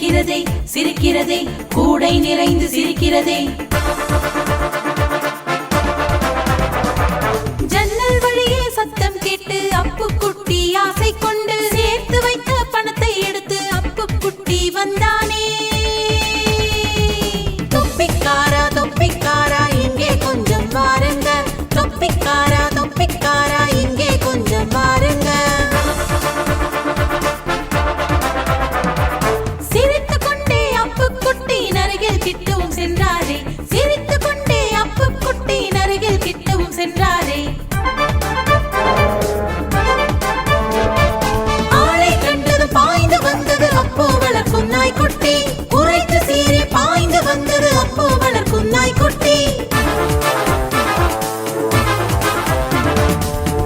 சிரிக்கிறதே சிரிக்கிறதே கூடை நிறைந்து சிரிக்கிறதே. ஜன்னல் வழியே சத்தம் கேட்டு அப்பு குட்டி ஆசை கொண்டு சேர்த்து வைத்த பணத்தை எடுத்து அப்பு குட்டி வந்தானே. தொப்பிக்காரா தொப்பிக்காரா இங்கே கொஞ்சம் வாருங்க, தொப்பிக்காரா தொப்பிக்காரா இங்கே கொஞ்சம் வாருங்க. சிரித்துக் கொண்டே அப்பு குட்டியின் அருகில் கிட்டவும் சென்றாரே, சிரித்துக் கொண்டே அப்பு குட்டியின் அருகில் கிட்டவும் சென்றாரே. ஆளை கண்டது பாய்ந்து வந்தது அப்போ வளர்க்கும் நாய்க்குட்டி, குறைத்து சீறி பாய்ந்து வந்தது அப்போ வளர்க்கும் நாய்க்குட்டி.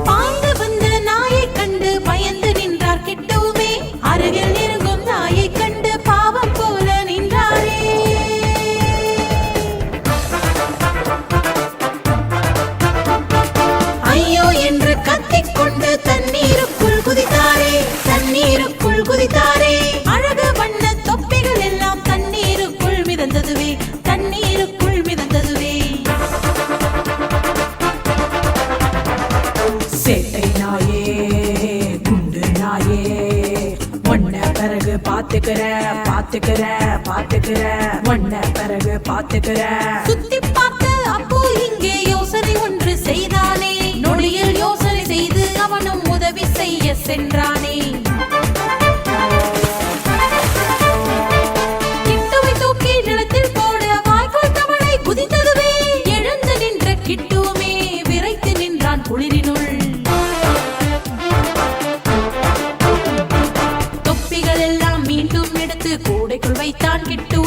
பாய்ந்து வந்த நாயை கண்டு பயந்து நின்றார் கிட்டவுமே, அருகில் நெருங்கும் நாயை கண்டு பாவம் போல நின்றாரே. ஐயோ என்று கத்திக்கொண்டு தண்ணீருக்குள் குதித்தாரே, தண்ணீருக்குள் குதித்தாரே. அழகு வண்ண தொப்பிகள் எல்லாம் தண்ணீருக்குள் மிதந்ததுவே, தண்ணீருக்குள் மிதந்ததுவே. சேட்டை நாயே குண்டு நாயே, ஒன்ன பிறகு பாத்துக்கிற பாத்துக்கிற பாத்துக்கிற, ஒன்ன பிறகு பாத்துக்கிற. சுத்தி பார்த்த அப்போ இங்கே யோசனை ஒன்று செய்தானே, நொடியில் யோசனை செய்து அவனும் உதவி செய்ய சென்றானே. கிட்டுவை தூக்கி நிலத்தில் போட வாய்க்குள் தவளை குதித்ததுவே, எழுந்து நின்ற கிட்டுவுமே விரைத்து நின்றான் குளிரினுள். தொப்பிகள் எல்லாம் மீண்டும் எடுத்து கூடைக்குள் வைத்தான் கிட்டு.